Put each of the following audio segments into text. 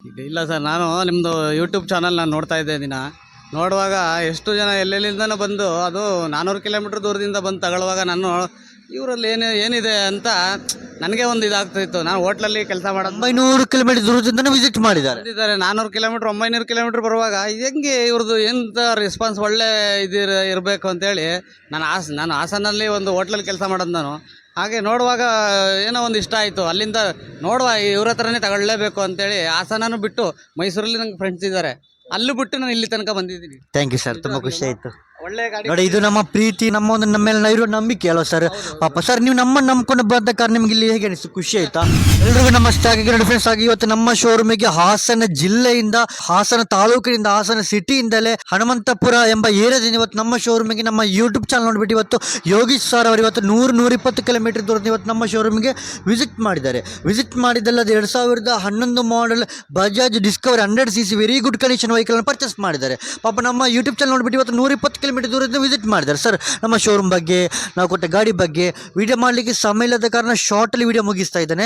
ಇಲ್ಲ ಸರ್, ನಾನು ನಿಮ್ಮದು ಯೂಟ್ಯೂಬ್ ಚಾನಲ್ ನಾನು ನೋಡ್ತಾ ಇದ್ದೆ ದಿನ. ನೋಡುವಾಗ ಎಷ್ಟು ಜನ ಎಲ್ಲೆಲ್ಲಿಂದನೂ ಬಂದು ಅದು 400 ಕಿಲೋಮೀಟ್ರ್ ದೂರದಿಂದ ಬಂದು ತಗೊಳ್ಳುವಾಗ ನಾನು ಇವರಲ್ಲಿ ಏನಿದೆ ಅಂತ ನನಗೆ ಒಂದು ಇದಾಗ್ತಿತ್ತು. ನಾನು ಹೋಟ್ಲಲ್ಲಿ ಕೆಲಸ ಮಾಡೋದು 900 ಕಿಲೋಮೀಟರ್ ದೂರದಿಂದ ವಿಸಿಟ್ ಮಾಡಿದ್ದಾರೆ. ಬಂದಿದ್ದಾರೆ 400 ಕಿಲೋಮೀಟ್ರ್ 900 ಕಿಲೋಮೀಟ್ರ್ ಬರುವಾಗ ಹೆಂಗೆ ಇವ್ರದ್ದು ಎಂಥ ರೆಸ್ಪಾನ್ಸ್ ಒಳ್ಳೆ ಇರಬೇಕು ಅಂತೇಳಿ ನಾನು ಹಾಸನಲ್ಲಿ ಒಂದು ಹೋಟ್ಲಲ್ಲಿ ಕೆಲಸ ಮಾಡೋದು ನಾನು. ಹಾಗೆ ನೋಡುವಾಗ ಏನೋ ಒಂದು ಇಷ್ಟ ಆಯಿತು. ಅಲ್ಲಿಂದ ನೋಡುವ ಇವ್ರ ಹತ್ರನೇ ತಗೊಳ್ಳೇಬೇಕು ಅಂತೇಳಿ ಹಾಸನನೂ ಬಿಟ್ಟು ಮೈಸೂರಲ್ಲಿ ನಂಗೆ ಫ್ರೆಂಡ್ಸ್ ಇದ್ದಾರೆ, ಅಲ್ಲೂ ಬಿಟ್ಟು ನಾನು ಇಲ್ಲಿ ತನಕ ಬಂದಿದ್ದೀನಿ. ಥ್ಯಾಂಕ್ ಯು ಸರ್, ತುಂಬಾ ಖುಷಿ ಆಯ್ತು. ಒಳ್ಳೆ ಗಾಡಿ ನೋಡಿ, ಇದು ನಮ್ಮ ಪ್ರೀತಿ, ನಮ್ಮ ಮೇಲೆ ಇರೋ ನಂಬಿಕೆ ಅಲ್ವಾ ಸರ್. ಪಾಪ ಸರ್, ನೀವು ನಮ್ಮನ್ನು ನಂಬ್ಕೊಂಡು ಬಂದ ಕಾರಣ ನಿಮ್ಗೆ ಇಲ್ಲಿ ಹೇಗೆ ಅನಿಸ್ತು? ಖುಷಿ ಆಯ್ತಾ? ಎಲ್ರಿಗೂ ನಮಸ್ತೆ. ಆಗಿ ಡಿಫ್ರೆನ್ಸ್ ಆಗಿ ಇವತ್ತು ನಮ್ಮ ಶೋರೂಮಿಗೆ ಹಾಸನ ಜಿಲ್ಲೆಯಿಂದ, ಹಾಸನ ತಾಲೂಕಿನಿಂದ, ಹಾಸನ ಸಿಟಿಯಿಂದಲೇ ಹನುಮಂತಪುರ ಎಂಬ ಏರಿಯಾದಿಂದ ಇವತ್ತು ನಮ್ಮ ಶೋರೂಮಿಗೆ ನಮ್ಮ ಯೂಟ್ಯೂಬ್ ಚಾನಲ್ ನೋಡ್ಬಿಟ್ಟು ಇವತ್ತು ಯೋಗೀಶ್ ಸರ್ ಅವರು ಇವತ್ತು 100-120 ಕಿಲೋಮೀಟರ್ ದೂರದ ಇವತ್ತು ನಮ್ಮ ಶೋರೂಮಿಗೆ ವಿಸಿಟ್ ಮಾಡಿದ್ದಾರೆ. ವಿಸಿಟ್ ಮಾಡಿದ್ದಲ್ಲ, 2011 model Bajaj Discover 100cc very good condition vehicle purchase ಮಾಡಿದ್ದಾರೆ. ಪಾಪ ನಮ್ಮ ಯೂಟ್ಯೂಬ್ ಚಾನಲ್ ನೋಡ್ಬಿಟ್ಟು ಇವತ್ತು 120 ಕಿಲೋಮೀಟರ್ ದೂರದಿಂದ ವಿಸಿಟ್ ಮಾಡಿದ್ದಾರೆ. ಸರ್, ನಮ್ಮ ಶೋರೂಮ್ ಬಗ್ಗೆ, ನಾವು ಕೊಟ್ಟ ಗಾಡಿ ಬಗ್ಗೆ ವಿಡಿಯೋ ಮಾಡಲಿಕ್ಕೆ ಸಮಯ ಇಲ್ಲದ ಕಾರಣ ಶಾರ್ಟಲ್ಲಿ ವಿಡಿಯೋ ಮುಗಿಸ್ತಾ ಇದ್ದಾನೆ.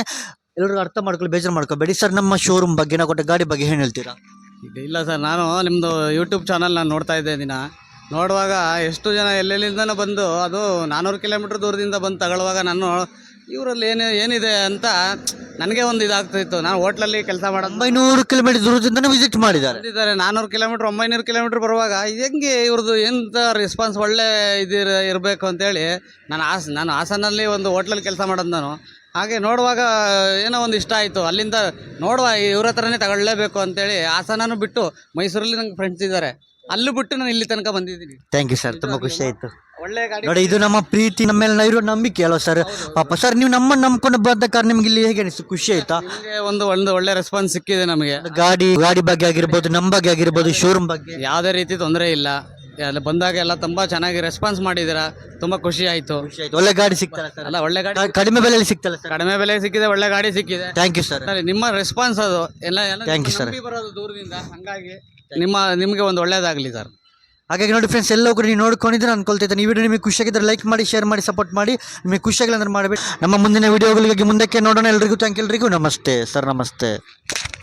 ಎಲ್ಲರಿಗೂ ಅರ್ಥ ಮಾಡ್ಕೊಳ್ಳಿ, ಬೇಜಾರು ಮಾಡ್ಕೋಬೇಡಿ. ಸರ್, ನಮ್ಮ ಶೋರೂಮ್ ಬಗ್ಗೆ, ನಾವು ಕೊಟ್ಟ ಗಾಡಿ ಬಗ್ಗೆ ಏನು ಹೇಳ್ತೀರಾ? ಇಲ್ಲ ಸರ್, ನಾನು ನಿಮ್ಮದು ಯೂಟ್ಯೂಬ್ ಚಾನಲ್ ನಾನು ನೋಡ್ತಾ ಇದ್ದೆ ದಿನ. ನೋಡುವಾಗ ಎಷ್ಟು ಜನ ಎಲ್ಲೆಲ್ಲಿಂದನೂ ಬಂದು ಅದು 400 ಕಿಲೋಮೀಟ್ರ್ ದೂರದಿಂದ ಬಂದು ತಗೊಳ್ಳುವಾಗ ನಾನು ಇವರಲ್ಲಿ ಏನಿದೆ ಅಂತ ನನಗೆ ಒಂದು ಇದಾಗ್ತಿತ್ತು. ನಾನು ಹೋಟ್ಲಲ್ಲಿ ಕೆಲಸ ಮಾಡೋದು 900 ಕಿಲೋಮೀಟರ್ ದೂರದಿಂದ ವಿಸಿಟ್ ಮಾಡಿದ್ದಾರೆ. 400 ಕಿಲೋಮೀಟ್ರ್ 900 ಕಿಲೋಮೀಟ್ರ್ ಬರುವಾಗ ಹೆಂಗೆ ಇವ್ರದ್ದು ಎಂಥ ರೆಸ್ಪಾನ್ಸ್ ಒಳ್ಳೆ ಇರಬೇಕು ಅಂತೇಳಿ ನಾನು ಹಾಸನಲ್ಲಿ ಒಂದು ಹೋಟ್ಲಲ್ಲಿ ಕೆಲಸ ಮಾಡೋದು ನಾನು. ಹಾಗೆ ನೋಡುವಾಗ ಏನೋ ಒಂದು ಇಷ್ಟ ಆಯಿತು. ಅಲ್ಲಿಂದ ನೋಡುವ ಇವ್ರ ಹತ್ರನೇ ತಗೊಳ್ಳೇಬೇಕು ಅಂತೇಳಿ ಹಾಸನನೂ ಬಿಟ್ಟು ಮೈಸೂರಲ್ಲಿ ನಂಗೆ ಫ್ರೆಂಡ್ಸ್ ಇದ್ದಾರೆ, ಅಲ್ಲೂ ಬಿಟ್ಟು ನಾನು ಇಲ್ಲಿ ತನಕ ಬಂದಿದ್ದೀನಿ. ಥ್ಯಾಂಕ್ ಯು ಸರ್, ತುಂಬ ಖುಷಿ ಆಯಿತು. ಒಳ್ಳೆ ಗಾಡಿ. ನೋಡಿ, ಇದು ನಮ್ಮ ಪ್ರೀತಿ, ಮೇಲೆ ಇರೋ ನಂಬಿಕೆ ಅಲ್ವಾ ಸರ್. ಪಾಪ ಸರ್, ನೀವು ನಮ್ಮನ್ನು ನಂಬ್ಕೊಂಡು ಬಂದ ಕಾರಣ ನಿಮ್ಗೆ ಇಲ್ಲಿ ಹೇಗೆ ಅನಿಸ್ತು? ಖುಷಿ ಆಯ್ತಾ? ನಿಮಗೆ ಒಂದು ಒಳ್ಳೆ ರೆಸ್ಪಾನ್ಸ್ ಸಿಕ್ಕಿದೆ ನಮಗೆ. ಗಾಡಿ ಬಗ್ಗೆ ಆಗಿರ್ಬೋದು, ನಮ್ಮ ಬಗ್ಗೆ ಆಗಿರ್ಬೋದು, ಶೋರೂಮ್ ಬಗ್ಗೆ ಯಾವುದೇ ರೀತಿ ತೊಂದರೆ ಇಲ್ಲ. ಅಲ್ಲಿ ಬಂದಾಗ ಎಲ್ಲ ತುಂಬ ಚೆನ್ನಾಗಿ ರೆಸ್ಪಾನ್ಸ್ ಮಾಡಿದ್ದೀರಾ, ತುಂಬ ಖುಷಿ ಆಯಿತು. ಒಳ್ಳೆ ಗಾಡಿ ಸಿಗ್ತಲ್ಲ ಸರ್? ಅಲ್ಲ, ಒಳ್ಳೆ ಗಾಡಿ ಕಡಿಮೆ ಬೆಲೆಯಲ್ಲಿ ಸಿಗ್ತಲ್ಲ ಸರ್? ಕಡಿಮೆ ಬೆಲೆ ಸಿಕ್ಕಿದೆ, ಒಳ್ಳೆ ಗಾಡಿ ಸಿಕ್ಕಿದೆ. Thank you sir. ಸರಿ, ನಿಮ್ಮ ರೆಸ್ಪಾನ್ಸ್ ಅದು ಎಲ್ಲ Thank you, sir. ಬರೋದು ದೂರದಿಂದ, ಹಾಗಾಗಿ ನಿಮಗೆ ಒಂದು ಒಳ್ಳೇದಾಗಲಿ ಸರ್. ಹಾಗಾಗಿ ನೋಡಿ ಫ್ರೆಂಡ್ಸ್, ಎಲ್ಲೋ ಕೂಡ ನೀವು ನೋಡ್ಕೊಂಡಿದ್ರೆ ಅನ್ಕೊಳ್ತಿದ್ದೇನೆ. ಈ ವಿಡಿಯೋ ನಿಮಗೆ ಖುಷಿಯಾಗಿದ್ದರೆ ಲೈಕ್ ಮಾಡಿ, ಶೇರ್ ಮಾಡಿ, ಸಪೋರ್ಟ್ ಮಾಡಿ. ನಿಮಗೆ ಖುಷಿಯಾಗಿಲ್ಲ ಅಂದ್ರೆ ಮಾಡಬೇಡಿ. ನಮ್ಮ ಮುಂದಿನ ವಿಡಿಯೋಗಳಿಗಾಗಿ ಮುಂದಕ್ಕೆ ನೋಡೋಣ. ಎಲ್ರಿಗೂ ಥ್ಯಾಂಕ್ ಯು, ಎಲ್ರಿಗೂ ನಮಸ್ತೆ ಸರ್. ನಮಸ್ತೆ.